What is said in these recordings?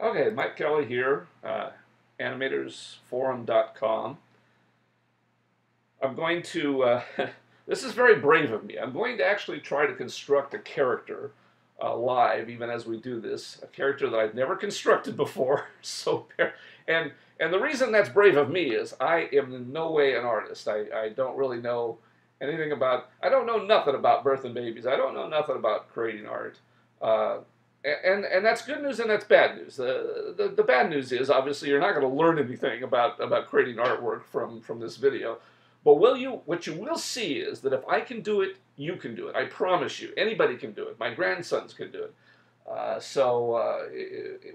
Okay, Mike Kelly here, animatorsforum.com. I'm going to, this is very brave of me. I'm going to actually try to construct a character live, even as we do this, a character that I've never constructed before. And, and the reason that's brave of me is I am in no way an artist. I don't really know anything about, I don't know nothing about birth and babies. I don't know nothing about creating art. Uh, and that's good news and that's bad news. The bad news is obviously you're not going to learn anything about creating artwork from this video. But what you will see is that if I can do it, you can do it. I promise you. Anybody can do it. My grandsons can do it.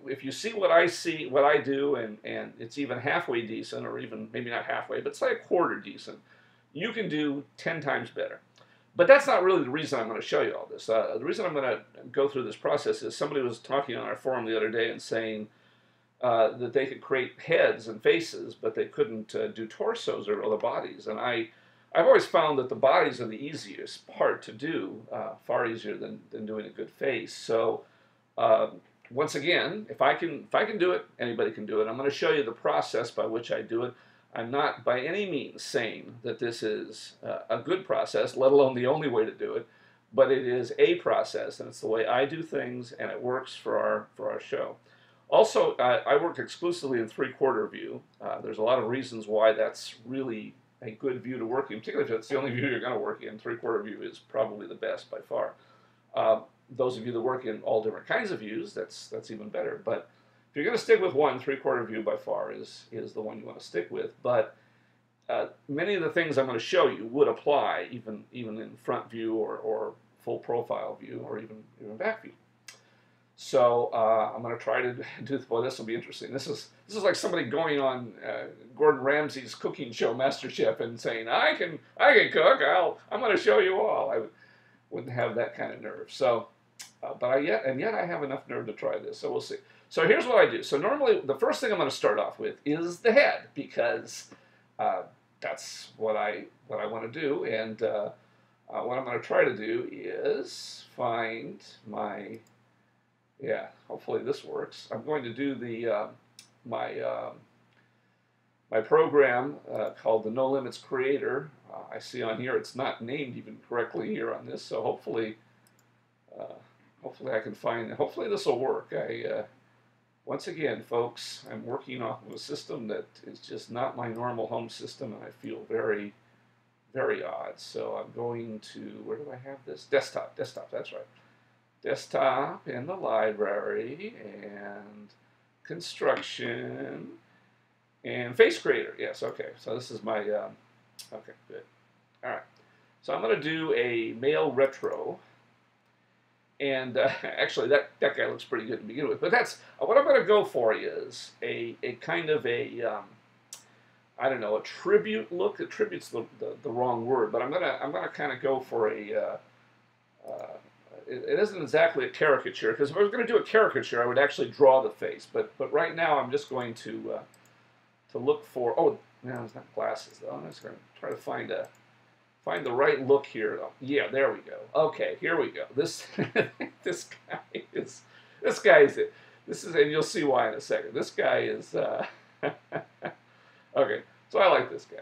If you see what I see, what I do, and it's even halfway decent, or even maybe not halfway, but say a quarter decent, you can do 10 times better. But that's not really the reason I'm going to show you all this. The reason I'm going to go through this process is somebody was talking on our forum the other day and saying that they could create heads and faces, but they couldn't do torsos or other bodies. And I've always found that the bodies are the easiest part to do, far easier than doing a good face. So once again, if I can do it, anybody can do it. I'm going to show you the process by which I do it. I'm not by any means saying that this is a good process, let alone the only way to do it, but it is a process, and it's the way I do things, and it works for our show. Also, I work exclusively in three-quarter view. There's a lot of reasons why that's really a good view to work in, particularly if it's the only view you're going to work in. Three-quarter view is probably the best by far. Those of you that work in all different kinds of views, that's even better. But if you're going to stick with one, three-quarter view by far is the one you want to stick with. But many of the things I'm going to show you would apply even in front view or full profile view or even back view. So I'm going to try to do. Well, this will be interesting. This is like somebody going on Gordon Ramsay's cooking show, MasterChef, and saying, "I can cook. I'm going to show you all." I wouldn't have that kind of nerve. So, but yet I have enough nerve to try this. So we'll see. So here's what I do. So normally the first thing I'm going to start off with is the head because that's what I want to do. And what I'm going to try to do is find my hopefully this works. I'm going to do the my program called the No Limits Creator. I see on here it's not named even correctly here on this, so hopefully I can find it. Hopefully this will work. Once again, folks, I'm working off of a system that is just not my normal home system, and I feel very, very odd. So I'm going to, where do I have this? Desktop, that's right. Desktop in the library, and construction, and face creator. Yes, okay. So this is my, okay, good. All right. So I'm going to do a male retro. And actually, that guy looks pretty good to begin with. But that's what I'm going to go for is a kind of a I don't know, a tribute look. A tribute's the wrong word, but I'm gonna kind of go for a. It isn't exactly a caricature because if I was going to do a caricature, I would actually draw the face. But right now, I'm just going to look for. Oh, no, it's not glasses though. I'm just going to try to find the right look here. Oh, yeah, there we go. Okay, here we go. This this guy is it. This is, and you'll see why in a second. This guy is okay. So I like this guy.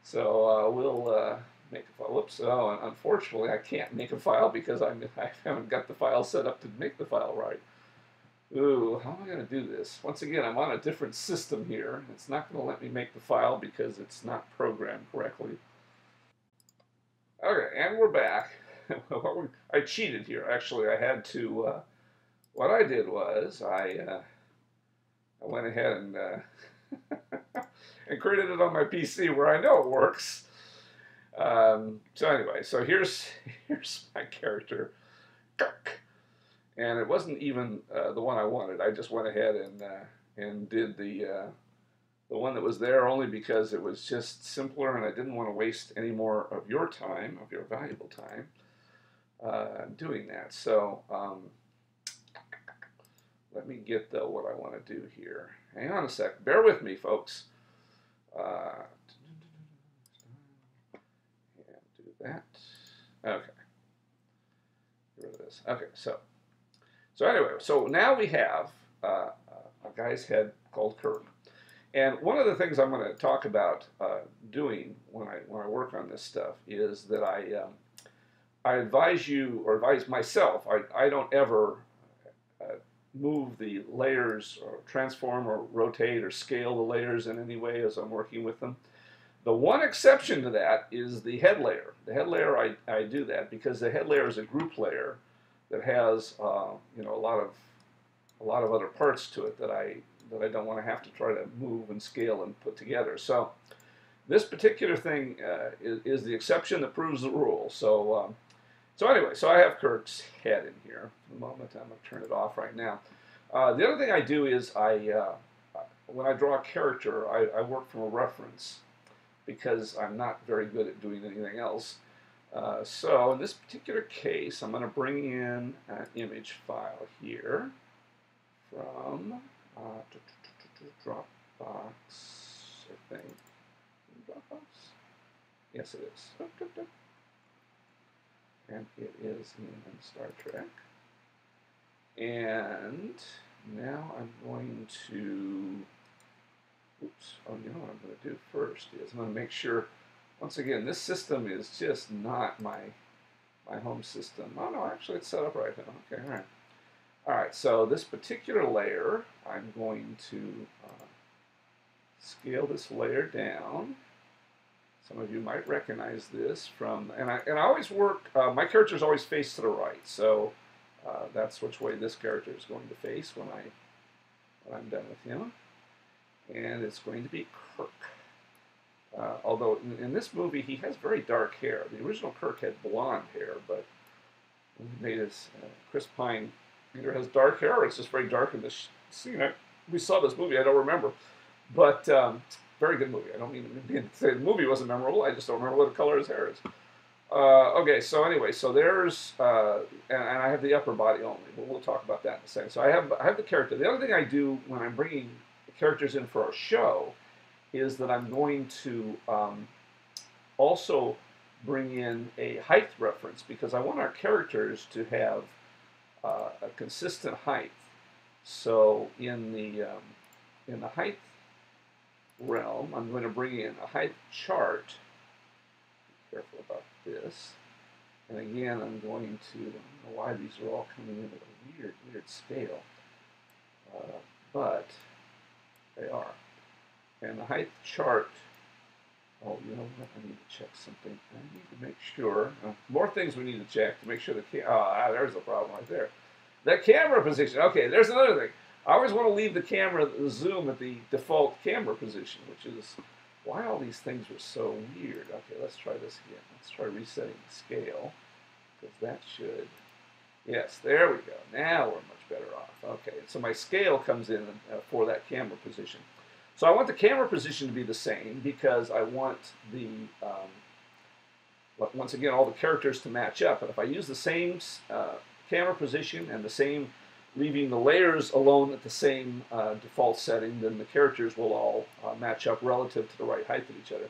So we'll make a file. Whoops. Oh, unfortunately, I can't make a file because I haven't got the file set up to make the file right. Ooh, how am I going to do this? Once again, I'm on a different system here. It's not going to let me make the file because it's not programmed correctly. Okay, and we're back. I cheated here. Actually, I had to. What I did was I went ahead and and created it on my PC where I know it works. So anyway, so here's my character, and it wasn't even the one I wanted. I just went ahead and did the one that was there only because it was just simpler and I didn't want to waste any more of your time, of your valuable time, doing that. So let me get what I want to do here. Hang on a sec. Bear with me, folks. And do that. Okay. Get rid of this. Okay, so anyway, so now we have a guy's head called Kirk. And one of the things I'm going to talk about doing when I work on this stuff is that I advise you, or advise myself, I don't ever move the layers or transform or rotate or scale the layers in any way as I'm working with them. The one exception to that is the head layer. The head layer, I do that because the head layer is a group layer that has you know, a lot of other parts to it that I don't want to have to try to move and scale and put together. So this particular thing is the exception that proves the rule. So so anyway, so I have Kirk's head in here. For the moment, I'm going to turn it off right now. The other thing I do is when I draw a character, I work from a reference because I'm not very good at doing anything else. So in this particular case, I'm going to bring in an image file here from Dropbox, I think. Dropbox? Yes, it is. And it is in Star Trek. And now I'm going to, oops, oh, you know what I'm going to do first is I'm going to make sure, once again, this system is just not my home system. Oh no, actually it's set up right now. Okay, all right. All right, so this particular layer, I'm going to scale this layer down. Some of you might recognize this from, and I always work, my characters always face to the right, so that's which way this character is going to face when I'm done with him. And it's going to be Kirk. Although in this movie he has very dark hair. The original Kirk had blonde hair, but he made his Chris Pine either has dark hair or it's just very dark in this scene. We saw this movie, I don't remember, but very good movie. I don't mean to say the movie wasn't memorable. I just don't remember what color his hair is. Okay, so anyway, so there's, and I have the upper body only, but we'll talk about that in a second. So I have the character. The other thing I do when I'm bringing characters in for a show is that I'm going to also bring in a height reference because I want our characters to have a consistent height. So in the height realm, I'm going to bring in a height chart. Be careful about this. And again, I'm going to, I don't know why these are all coming in at a weird scale, but they are. And the height chart, oh, you know what, I need to check something. I need to make sure, more things we need to check to make sure the there's the problem right there. The camera position, okay, there's another thing. I always want to leave the camera, the zoom at the default camera position, which is why all these things are so weird. Okay, let's try this again. Let's try resetting the scale, because that should, yes, there we go. Now we're much better off. Okay, so my scale comes in for that camera position. So I want the camera position to be the same because I want the, once again, all the characters to match up. And if I use the same camera position and the same, leaving the layers alone at the same default setting, then the characters will all match up relative to the right height of each other.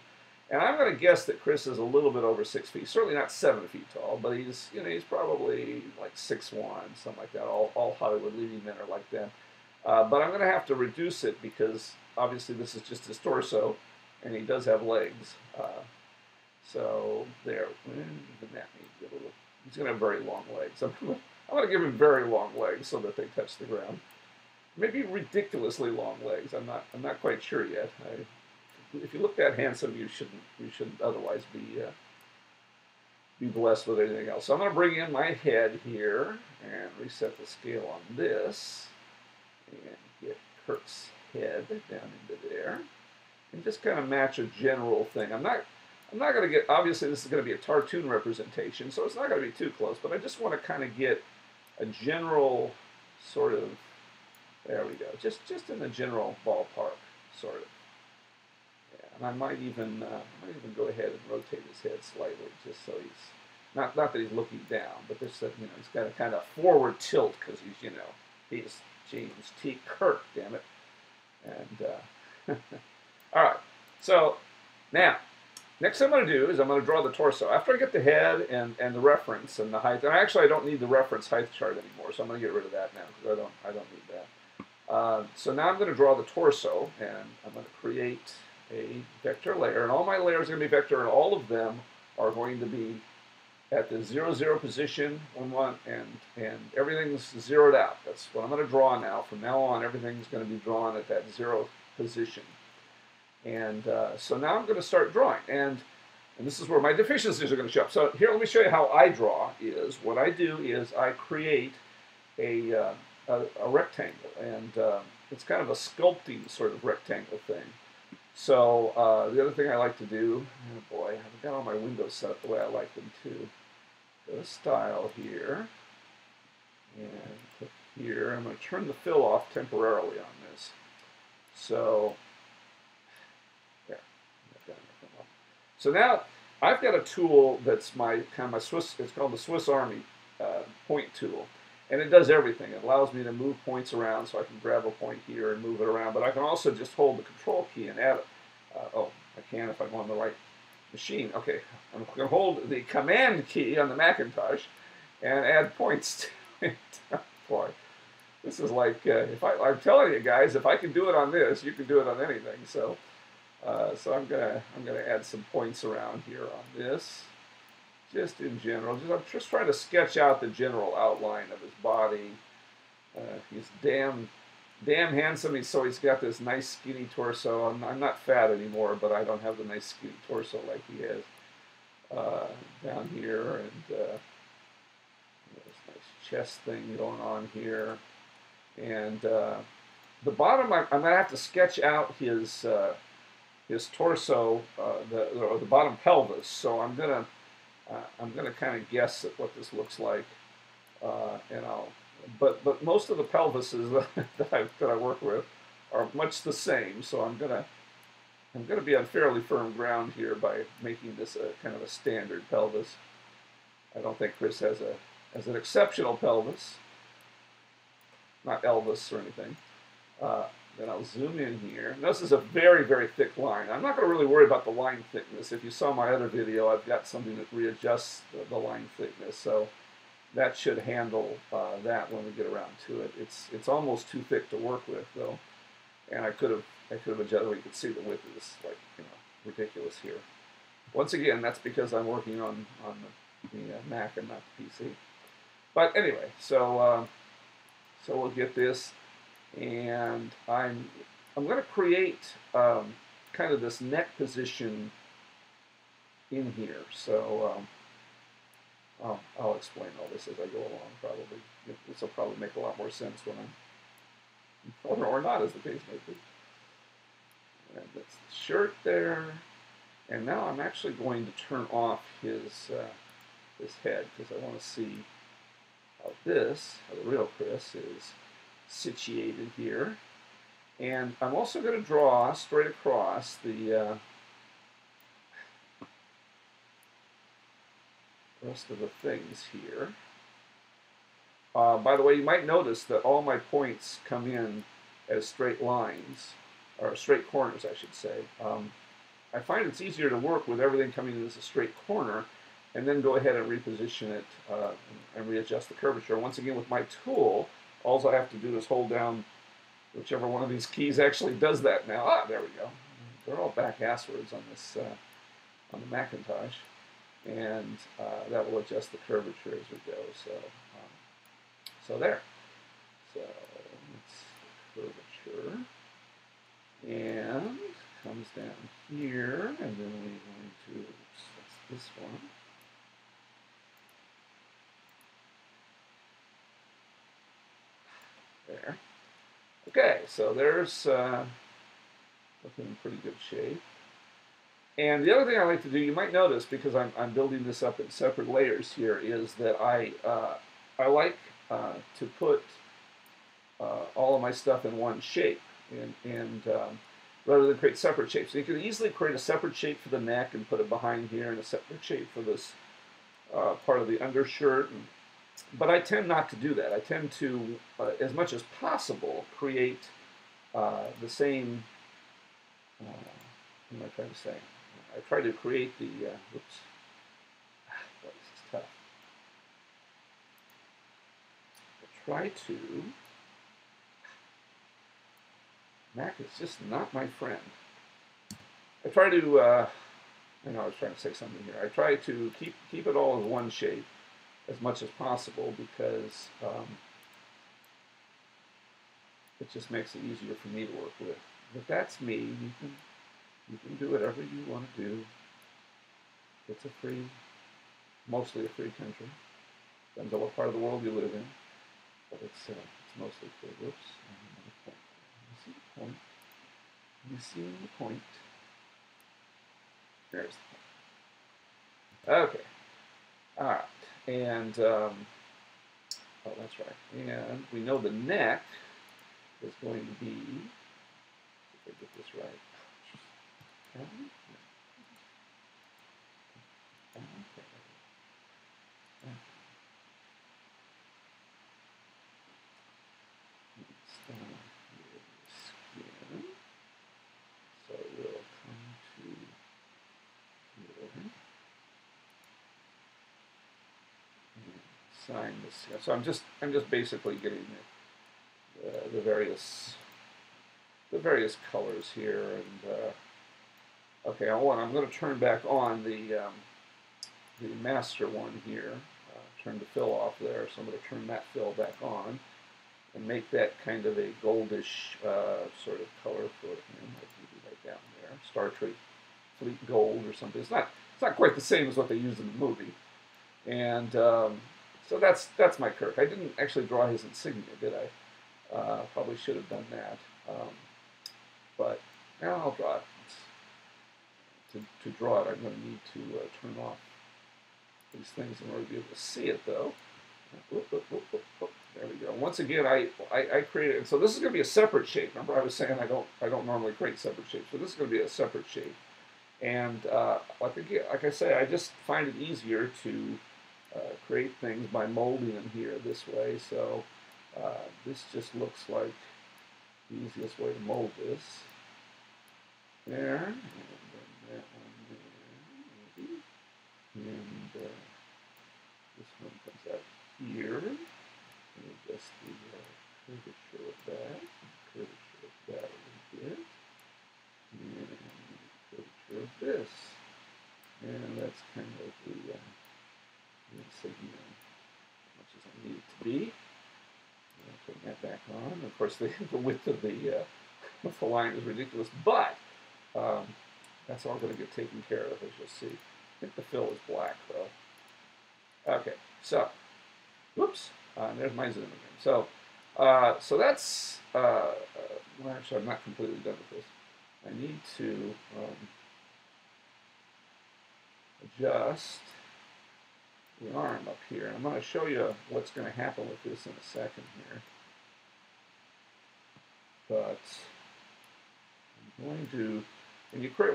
And I'm going to guess that Chris is a little bit over 6 feet. Certainly not 7 feet tall, but he's, you know, he's probably like 6'1", something like that. All Hollywood leading men are like that. But I'm going to have to reduce it because obviously this is just his torso, and he does have legs. So there. He's going to have very long legs. I'm going to give him very long legs so that they touch the ground. Maybe ridiculously long legs. I'm not quite sure yet. If you look that handsome, you shouldn't otherwise be blessed with anything else. So I'm going to bring in my head here and reset the scale on this and get Kirk's head down into there and just kind of match a general thing. I'm not going to get, obviously this is going to be a cartoon representation, so it's not going to be too close, but I just want to kind of get a general sort of, there we go, just in the general ballpark, sort of. Yeah, and I might even go ahead and rotate his head slightly, just so he's, not that he's looking down, but just that, you know, he's got a kind of forward tilt, because he's, you know, he's James T. Kirk, damn it. And, all right, so now, next thing I'm going to do is I'm going to draw the torso. After I get the head and the reference and the height, and actually I don't need the reference height chart anymore, so I'm going to get rid of that now because I don't need that. So now I'm going to draw the torso, and I'm going to create a vector layer, and all my layers are going to be vector, and all of them are going to be at the 0, 0 position, 1, 1, and everything's zeroed out. That's what I'm going to draw now. From now on, everything's going to be drawn at that 0 position. And so now I'm going to start drawing, and this is where my deficiencies are going to show up. So here, let me show you how I draw. What I do is I create a rectangle, and it's kind of a sculpting sort of rectangle thing. So the other thing I like to do, oh boy, I've got all my windows set up the way I like them too. Go to Style here, and click here. I'm going to turn the fill off temporarily on this. So, there. So now I've got a tool that's my kind of my Swiss. It's called the Swiss Army point tool. And it does everything. It allows me to move points around, so I can grab a point here and move it around. But I can also just hold the control key and add it. Oh, I can if I'm on the right machine. Okay, I'm going to hold the command key on the Macintosh and add points to it. Boy, this is like, I'm telling you guys, if I can do it on this, you can do it on anything. So, I'm gonna add some points around here on this. Just in general, I'm just trying to sketch out the general outline of his body. He's damn handsome. He's got this nice skinny torso. I'm not fat anymore, but I don't have the nice skinny torso like he has down here, and this nice chest thing going on here. And the bottom, I'm going to have to sketch out his torso, the bottom pelvis. So I'm going to kind of guess at what this looks like, and but most of the pelvises that I work with are much the same. So I'm gonna be on fairly firm ground here by making this a kind of a standard pelvis. I don't think Chris has an exceptional pelvis, not Elvis or anything. Then I'll zoom in here. Now, this is a very, very thick line. I'm not going to really worry about the line thickness. If you saw my other video, I've got something that readjusts the line thickness, so that should handle that when we get around to it. It's almost too thick to work with, though, and I could have adjusted. You can see the width is like, ridiculous here. Once again, that's because I'm working on the Mac and not the PC. But anyway, so we'll get this. And I'm going to create kind of this neck position in here. So I'll explain all this as I go along. Probably this will probably make a lot more sense when I'm or not, as the case may be. And that's the shirt there. And now I'm actually going to turn off his head because I want to see how the real Chris is situated here. And I'm also going to draw straight across the rest of the things here. By the way, you might notice that all my points come in as straight lines, or straight corners, I should say. I find it's easier to work with everything coming in as a straight corner, and then go ahead and reposition it and readjust the curvature. Once again, with my tool, all I have to do is hold down whichever one of these keys actually does that now. Ah, there we go. They're all back asswards on this on the Macintosh, and that will adjust the curvature as we go. So there. So it's curvature, and comes down here, and then we're going to that's this one. There. Okay, so there's looking in pretty good shape. And the other thing I like to do, you might notice, because I'm building this up in separate layers here, is that I like to put all of my stuff in one shape, and rather than create separate shapes. So you can easily create a separate shape for the neck and put it behind here, and a separate shape for this part of the undershirt. But I tend not to do that. I tend to, as much as possible, create the same, what am I trying to say? I try to create the, oops, this is tough. I try to Mac is just not my friend. I try to, I know I was trying to say something here. I try to keep it all as one shape as much as possible because it just makes it easier for me to work with. But that's me. You can do whatever you want to do. It's a free, mostly a free country. Depends on what part of the world you live in, but it's mostly free. Whoops, another point. You see the point? You see the point? There's the point. Okay. All right. And oh, that's right. And we know the neck is going to be. If I get this right. Skin. So we'll come to here and sign this. So I'm just basically getting the various colors here, and okay. I'm going to turn back on the master one here. Turn the fill off there, so I'm going to turn that fill back on and make that kind of a goldish sort of color for him, like you do right down there, Star Fleet Gold or something. It's not quite the same as what they use in the movie, and so that's my Kirk. I didn't actually draw his insignia, did I? Probably should have done that, but now I'll draw it. To draw it, I'm going to need to turn off these things in order to be able to see it, though. There we go. Once again, I created, so this is going to be a separate shape. Remember, I was saying I don't normally create separate shapes, so this is going to be a separate shape. And I think, like I say, I just find it easier to create things by molding them here this way. So this just looks like the easiest way to mold this. There, and then that one there, maybe. And this one comes out here. And adjust the curvature of that, and curvature of that a little bit, and curvature of this. And that's kind of the insignia as much as I need it to be. Put that back on. Of course, the width of the line is ridiculous, but that's all going to get taken care of, as you'll see. I think the fill is black, though. Okay, so, whoops, there's my zoom again. So, so that's, well, actually, I'm not completely done with this. I need to adjust the arm up here. I'm going to show you what's going to happen with this in a second here. But I'm going to,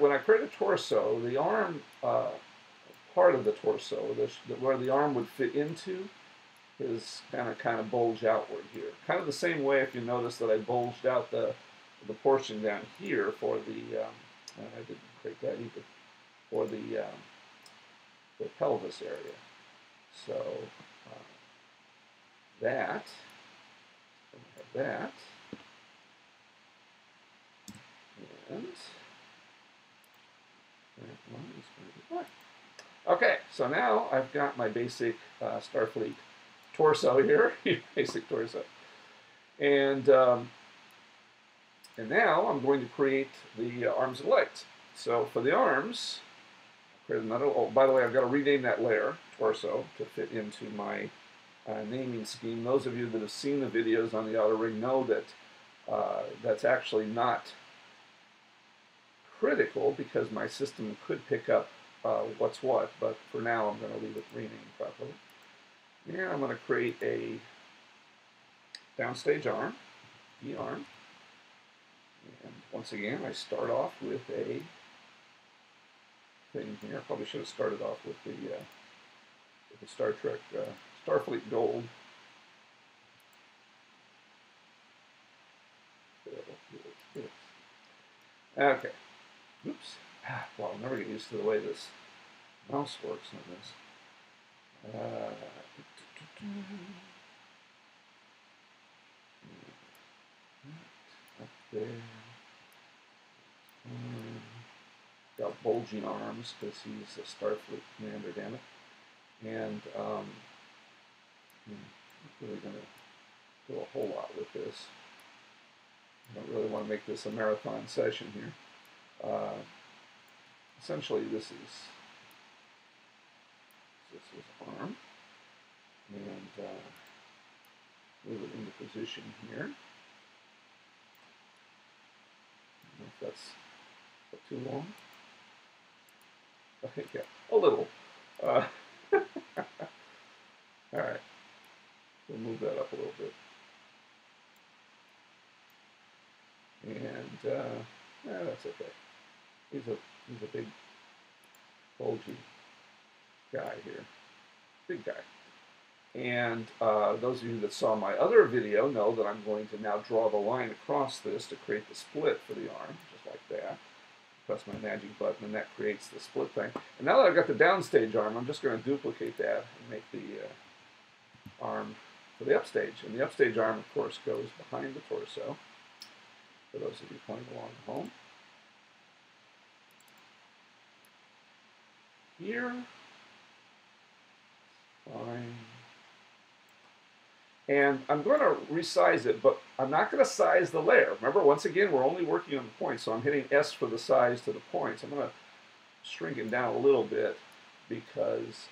when I create a torso, the arm, part of the torso, where the arm would fit into, is kind of bulge outward here. Kind of the same way, if you notice, that I bulged out the portion down here for the, I didn't create that either, for the pelvis area. So that, I have that, and that one is going to be black. Okay, so now I've got my basic Starfleet torso here, basic torso, and now I'm going to create the arms and legs. So for the arms, create another. Oh, by the way, I've got to rename that layer torso to fit into my naming scheme. Those of you that have seen the videos on the Outer Ring know that that's actually not critical, because my system could pick up what's what, but for now I'm going to leave it renamed properly. And I'm going to create a downstage arm, E-arm. And once again, I start off with a thing here. I probably should have started off with the Star Trek Starfleet Gold. Okay. Oops. Well, I'll never get used to the way this mouse works on this. Up there. bulging arms because he's a Starfleet commander, damn it. And I'm not really going to do a whole lot with this. I don't really want to make this a marathon session here. Essentially, this is arm, and move it into position here. I don't know if that's too long. I think, yeah, a little. All right, we'll move that up a little bit. And that's okay. He's a big, bulgy guy here, big guy. And those of you that saw my other video know that I'm going to now draw the line across this to create the split for the arm, just like that. Press my magic button, and that creates the split thing. And now that I've got the downstage arm, I'm just going to duplicate that and make the arm for the upstage. And the upstage arm, of course, goes behind the torso. For those of you playing along at home. Here. Fine. And I'm going to resize it, but I'm not going to size the layer. Remember, once again, we're only working on the points, so I'm hitting S for the size to the points. I'm going to shrink it down a little bit because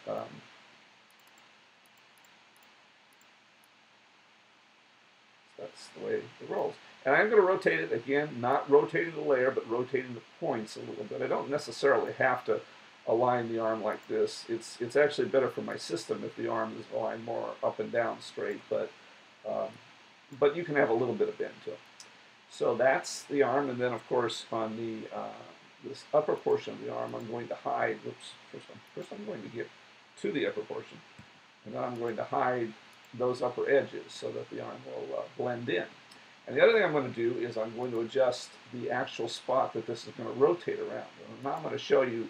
that's the way it rolls. And I'm going to rotate it again, not rotating the layer, but rotating the points a little bit. I don't necessarily have to align the arm like this. It's actually better for my system if the arm is aligned more up and down straight, but you can have a little bit of bend to it. So that's the arm, and then of course on the this upper portion of the arm, I'm going to hide. Whoops! First I'm going to get to the upper portion, and then I'm going to hide those upper edges so that the arm will blend in. And the other thing I'm going to do is I'm going to adjust the actual spot that this is going to rotate around. And now I'm going to show you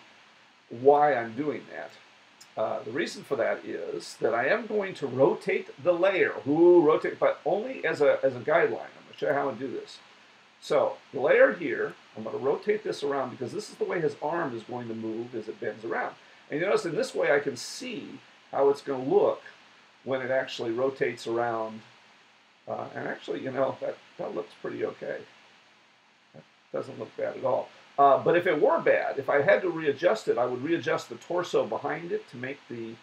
why I'm doing that. The reason for that is that I am going to rotate the layer. Rotate, but only as a guideline. I'm going to show you how to do this. So the layer here, I'm going to rotate this around because this is the way his arm is going to move as it bends around. And you notice in this way I can see how it's going to look when it actually rotates around. And actually, you know, that looks pretty okay. That doesn't look bad at all. But if it were bad, if I had to readjust it, I would readjust the torso behind it to make the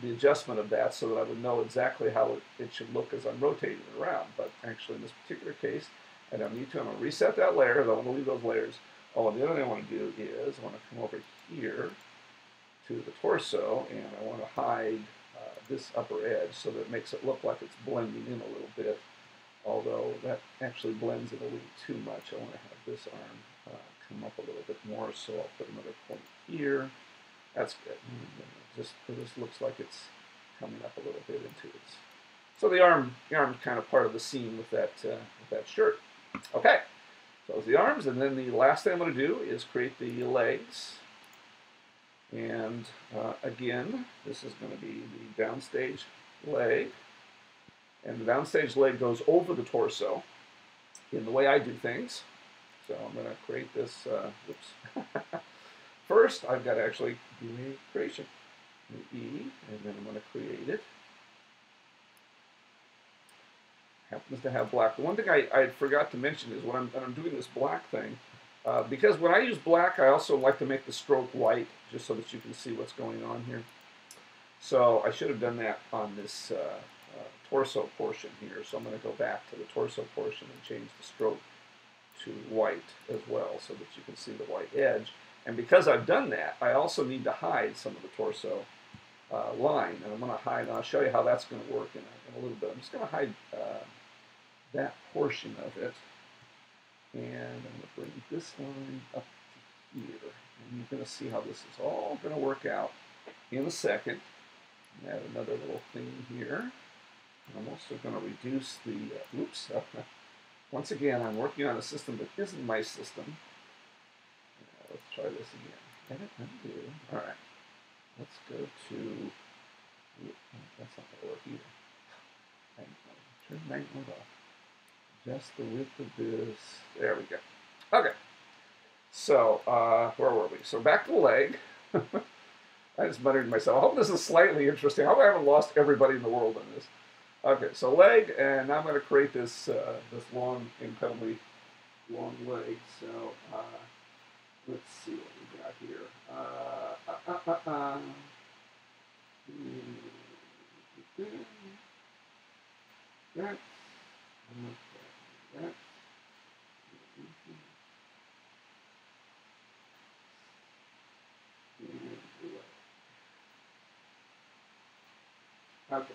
adjustment of that so that I would know exactly how it should look as I'm rotating it around. But actually, in this particular case, I don't need to. I'm going to reset that layer. I don't want to leave those layers. Oh, and the other thing I want to do is I want to come over here to the torso, and I want to hide this upper edge so that it makes it look like it's blending in a little bit, although that actually blends in a little too much. I want to have this arm come up a little bit more, so I'll put another point here. That's good. This looks like it's coming up a little bit into it. So the arm's kind of part of the scene with that shirt. Okay, so those are the arms, and then the last thing I'm going to do is create the legs. And again, this is going to be the downstage leg. And the downstage leg goes over the torso in the way I do things. So I'm going to create this. Whoops. First, I've got to actually do a creation. E, and then I'm going to create it. Happens to have black. The one thing I forgot to mention is when I'm doing this black thing, because when I use black, I also like to make the stroke white, just so that you can see what's going on here. So I should have done that on this torso portion here. So I'm going to go back to the torso portion and change the stroke to white as well, so that you can see the white edge. And because I've done that, I also need to hide some of the torso line. And I'm going to hide, and I'll show you how that's going to work in a little bit. I'm just going to hide that portion of it. And I'm going to bring this line up to here. And you're going to see how this is all going to work out in a second. Add another little thing here. I'm also going to reduce the, oops, once again, I'm working on a system that isn't my system. Let's try this again. Edit, undo. All right. Let's go to, that's not going to work either. Turn night mode off. Adjust the width of this. There we go. Okay. So, where were we? So back to the leg. I just muttered to myself, I hope this is slightly interesting. I hope I haven't lost everybody in the world on this. Okay, so leg, and now I'm going to create this this long, incredibly long leg. So let's see what we got here. That, that, okay.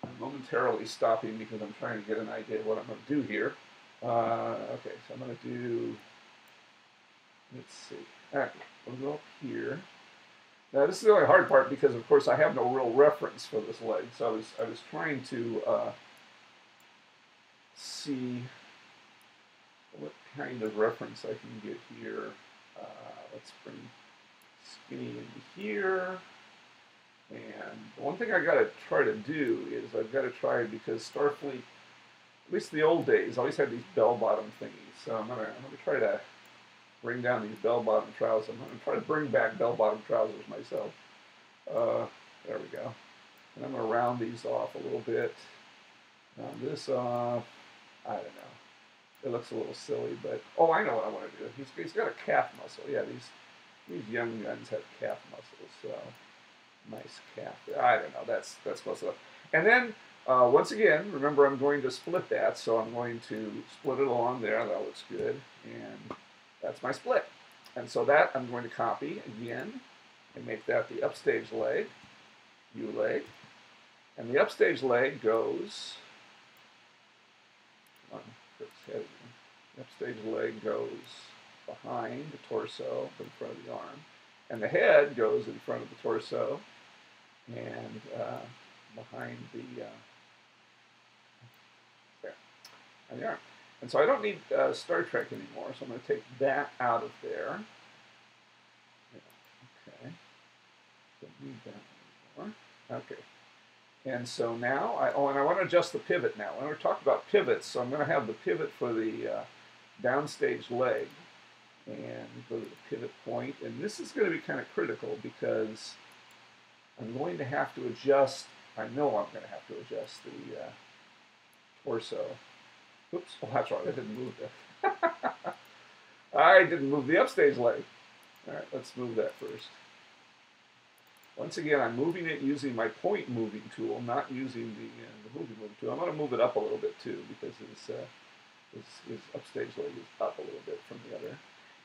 I'm momentarily stopping because I'm trying to get an idea of what I'm going to do here. Okay, so I'm going to do, let's see, okay, we'll go up here. Now this is the only hard part because of course I have no real reference for this leg, so I was trying to see what kind of reference I can get here. Let's bring skinny into here. And the one thing I got to try to do is I've got to try, because Starfleet, at least the old days, always had these bell-bottom thingies. So I'm gonna try to bring down these bell-bottom trousers. I'm gonna try to bring back bell-bottom trousers myself. There we go. And I'm gonna round these off a little bit. Round this off. I don't know. It looks a little silly, but oh, I know what I want to do. He's got a calf muscle. Yeah, these young guns have calf muscles. So. Nice calf. I don't know. That's close enough. And then once again, remember I'm going to split that, so I'm going to split it along there. That looks good, and that's my split. And so that I'm going to copy again and make that the upstage leg, U leg, and the upstage leg goes. Come on, head. The upstage leg goes behind the torso, in front of the arm. And the head goes in front of the torso and behind the there, and the arm. And so I don't need Star Trek anymore, so I'm going to take that out of there. Okay. Don't need that anymore. Okay. And so now, and I want to adjust the pivot now. When we're talking about pivots, so I'm going to have the pivot for the downstage leg. And go to the pivot point, and this is going to be kind of critical because I'm going to have to adjust, I know I'm going to have to adjust the torso. Oops, oh that's right, I didn't move that. I didn't move the upstage leg. Alright, let's move that first. Once again, I'm moving it using my point moving tool, not using the moving tool. I'm going to move it up a little bit too because his upstage leg is up a little bit from the other.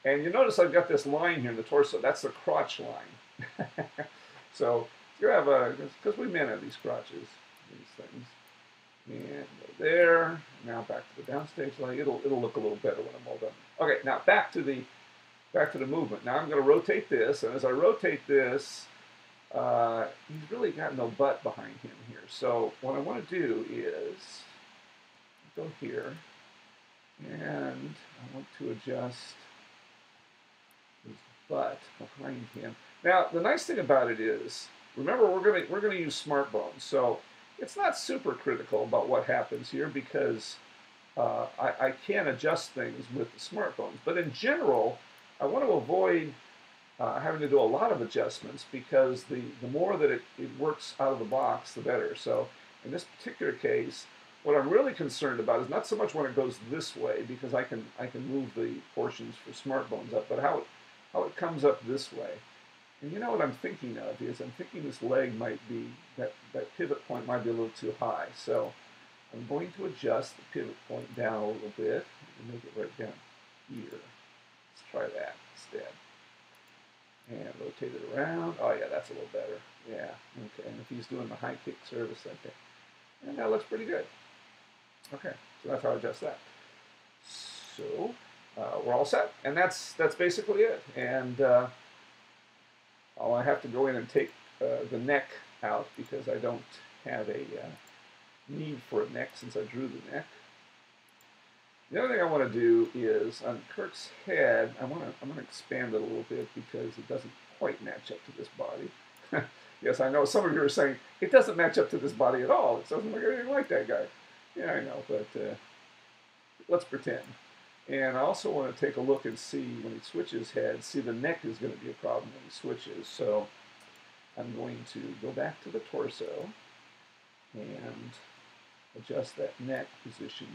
And you notice I've got this line here in the torso. That's the crotch line. So you have because we men have these crotches, these things. And there. Now back to the downstage leg. It'll look a little better when I'm all done. Okay, now back to the movement. Now I'm going to rotate this, and as I rotate this, he's really got no butt behind him here. So what I want to do is go here, and I want to adjust his butt behind him. Now the nice thing about it is, remember we're gonna use smart bones, so it's not super critical about what happens here because I can adjust things with the smart bones. But in general, I want to avoid having to do a lot of adjustments because the more that it works out of the box, the better. So in this particular case, what I'm really concerned about is not so much when it goes this way, because I can move the portions for smart bones up, but how it comes up this way. And you know what I'm thinking of is I'm thinking this leg might be, that pivot point might be a little too high. So I'm going to adjust the pivot point down a little bit and make it right down here. Let's try that instead. And rotate it around. Oh yeah, that's a little better. Yeah, okay. And if he's doing the high kick service, okay. And that looks pretty good. Okay, so that's how I adjust that. So we're all set, and that's basically it. And I have to go in and take the neck out because I don't have a need for a neck since I drew the neck. The other thing I want to do is on Kirk's head, I'm going to expand it a little bit because it doesn't quite match up to this body. Yes, I know some of you are saying it doesn't match up to this body at all. It doesn't look anything like that guy. Yeah, I know, but let's pretend. And I also want to take a look and see when he switches heads, see the neck is going to be a problem when he switches. So I'm going to go back to the torso and adjust that neck position.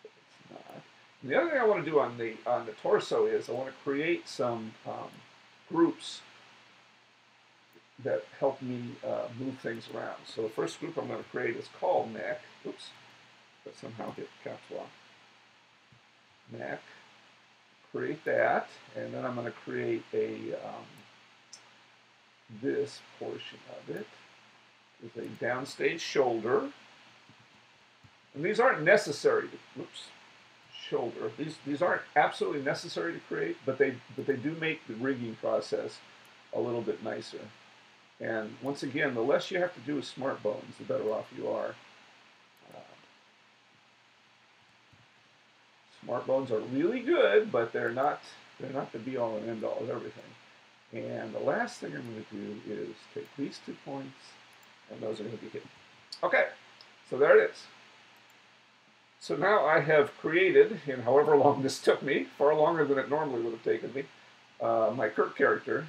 So it's not. And the other thing I want to do on the torso is I want to create some groups that help me move things around. So the first group I'm going to create is called neck. Oops, but somehow hit caps lock. Neck. Create that, and then I'm going to create a this portion of it is a downstage shoulder. And these aren't necessary to, oops, shoulder. These aren't absolutely necessary to create, but they do make the rigging process a little bit nicer. And once again, the less you have to do with smart bones, the better off you are. Smart bones are really good, but they're not the be all and end all of everything. And the last thing I'm going to do is take these 2 points, and those are going to be hidden. Okay, so there it is. So now I have created, in however long this took me, far longer than it normally would have taken me, my Kirk character.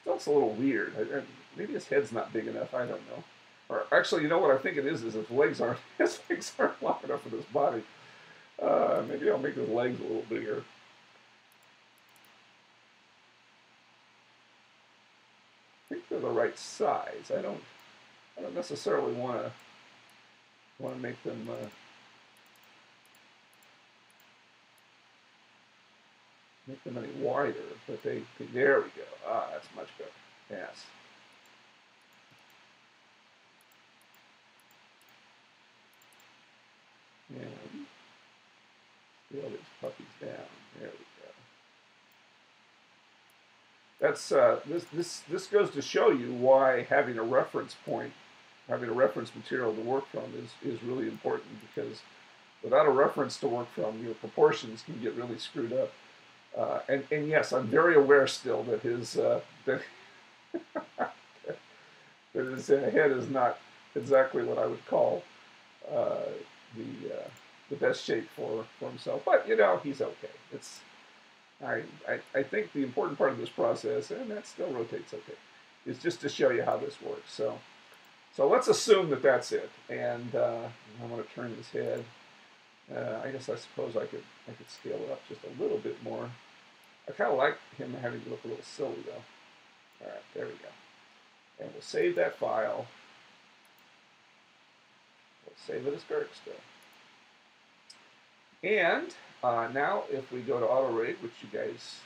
Still, it's a little weird. Maybe his head's not big enough. I don't know. Or actually, you know what I think it is his legs aren't long enough for this body. Maybe I'll make his legs a little bigger. I think they're the right size. I don't necessarily want to make them any wider, but there we go. Ah, that's much better. Yes. And scale these puppies down. There we go. That's this goes to show you why having a reference point, having a reference material to work from is really important, because without a reference to work from, your proportions can get really screwed up. And yes, I'm very aware still that his that his head is not exactly what I would call the best shape for himself. But you know, he's okay. It's I think the important part of this process, and that still rotates okay, is just to show you how this works. So let's assume that that's it. And I'm going to turn his head. I suppose I could scale it up just a little bit more. I kind of like him having to look a little silly though. All right, there we go. And we'll save that file. We'll save it as Kirk still. And now if we go to auto rig, which you guys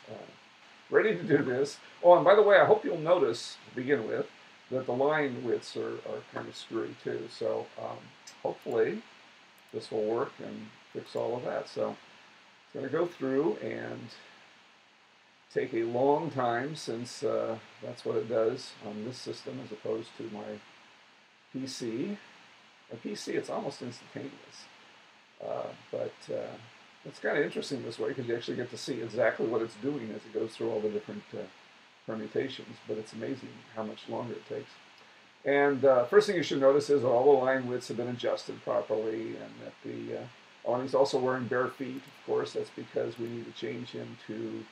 ready to do this. Oh, and by the way, I hope you'll notice to begin with that the line widths are kind of screwy too. So hopefully this will work and fix all of that. So it's going to go through and take a long time, since that's what it does on this system as opposed to my PC. My PC, it's almost instantaneous. But it's kind of interesting this way, because you actually get to see exactly what it's doing as it goes through all the different permutations. But it's amazing how much longer it takes. And first thing you should notice is that all the line widths have been adjusted properly, and that the and he's also wearing bare feet. Of course, that's because we need to change him to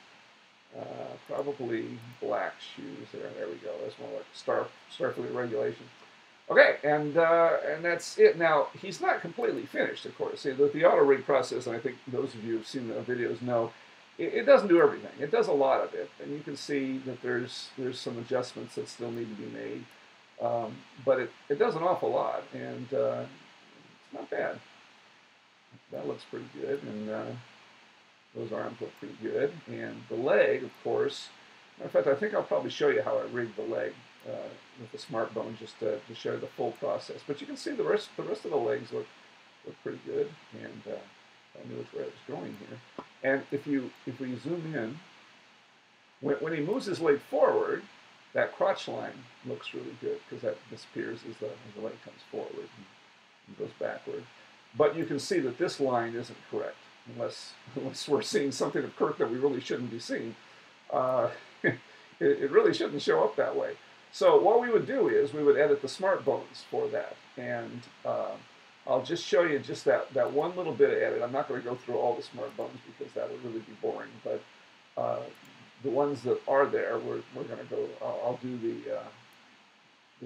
probably black shoes. There we go. That's more like Starfleet regulation. Okay, and that's it. Now, he's not completely finished, of course. See, the auto rig process, and I think those of you who've seen the videos know, it doesn't do everything. It does a lot of it, and you can see that there's some adjustments that still need to be made. But it does an awful lot, and it's not bad. That looks pretty good, and those arms look pretty good. And the leg, of course, in fact, I think I'll probably show you how I rigged the leg with the smart bone, just to show you the full process. But you can see the rest of the legs look pretty good, and I knew where I was going here. And if we zoom in, when he moves his leg forward, that crotch line looks really good, because that disappears as the leg comes forward and goes backward. But you can see that this line isn't correct, unless we're seeing something of Kirk that we really shouldn't be seeing. It really shouldn't show up that way. So what we would do is we would edit the smart bones for that. And I'll just show you just that one little bit of edit. I'm not going to go through all the smart bones because that would really be boring. But the ones that are there, we're going to go. I'll do the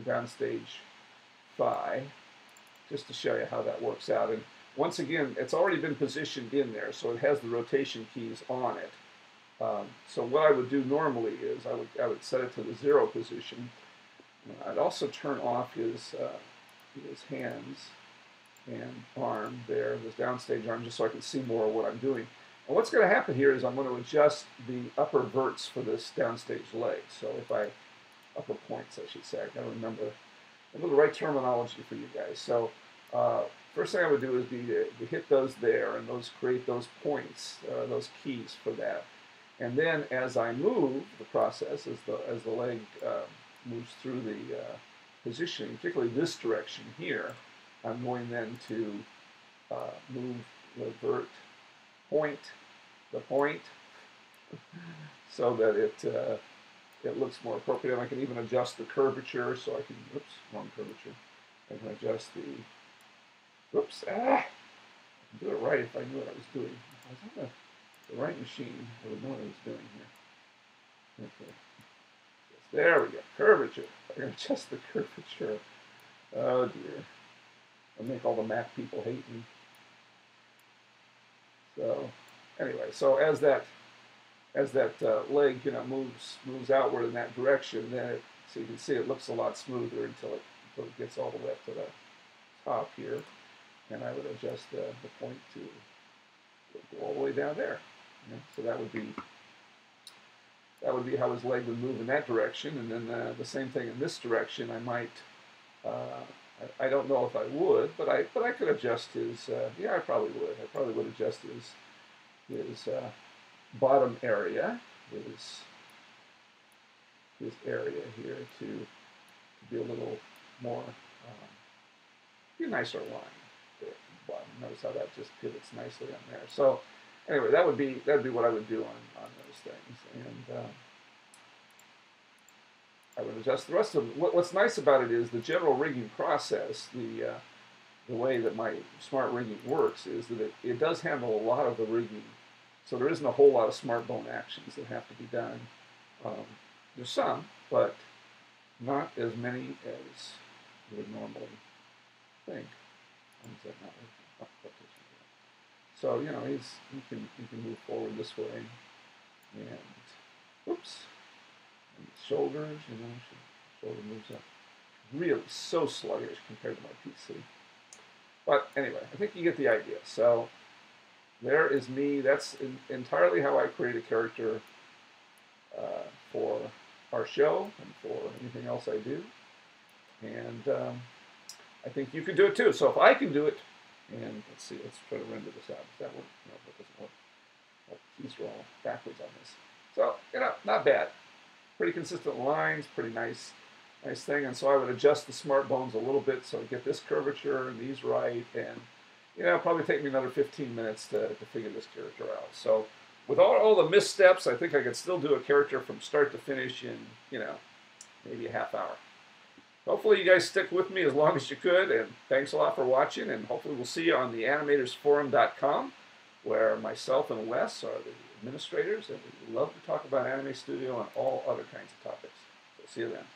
downstage phi just to show you how that works out. And once again, it's already been positioned in there, so it has the rotation keys on it. So what I would do normally is I would set it to the 0 position. I'd also turn off his hands and arm there, this downstage arm, just so I can see more of what I'm doing. And what's going to happen here is I'm going to adjust the upper verts for this downstage leg. So if upper points, I should say. I got to remember the right terminology for you guys. So first thing I would do is to hit those there, and those create those points, those keys for that. And then as I move the process, as the leg moves through the positioning, particularly this direction here, I'm going then to move the vert the point, so that it looks more appropriate. And I can even adjust the curvature, so I can, oops, wrong curvature. I can adjust the, oops, I can do it right if I knew what I was doing. If I was on the right machine, I would know what I was doing here. Okay. There we go, curvature. I'm going to adjust the curvature. Oh dear. I'll make all the Mac people hate me. So anyway, so as that leg moves outward in that direction, then so you can see it looks a lot smoother until it gets all the way up to the top here, and I would adjust the point to go all the way down there. So that would be how his leg would move in that direction, and then the same thing in this direction. I might. I don't know if I would, but I could adjust his. Yeah, I probably would. I probably would adjust his bottom area, his area here to be a little more, be a nicer line there at the bottom. Notice how that just pivots nicely on there. So anyway, that would be what I would do on those things, and I would adjust the rest of them. What's nice about it is the general rigging process, the way that my smart rigging works is that it does handle a lot of the rigging. So there isn't a whole lot of smart bone actions that have to be done. There's some, but not as many as you would normally think. So you can move forward this way, and whoops. And shoulders, shoulder moves up. Really so sluggish compared to my PC. But anyway, I think you get the idea. So there is me. That's entirely how I create a character for our show and for anything else I do. And I think you can do it too. So if I can do it, and let's see, let's try to render this out. Does that work? No, that doesn't work. Oh, keys are all backwards on this. So, not bad. Pretty consistent lines, pretty nice thing. And so I would adjust the smart bones a little bit so I get this curvature and these right. And it'll probably take me another 15 minutes to figure this character out. So with all the missteps, I think I could still do a character from start to finish in, maybe a half hour. Hopefully you guys stick with me as long as you could, and thanks a lot for watching, and hopefully we'll see you on the animatorsforum.com, where myself and Wes are the administrators, and we love to talk about Anime Studio and all other kinds of topics. So see you then.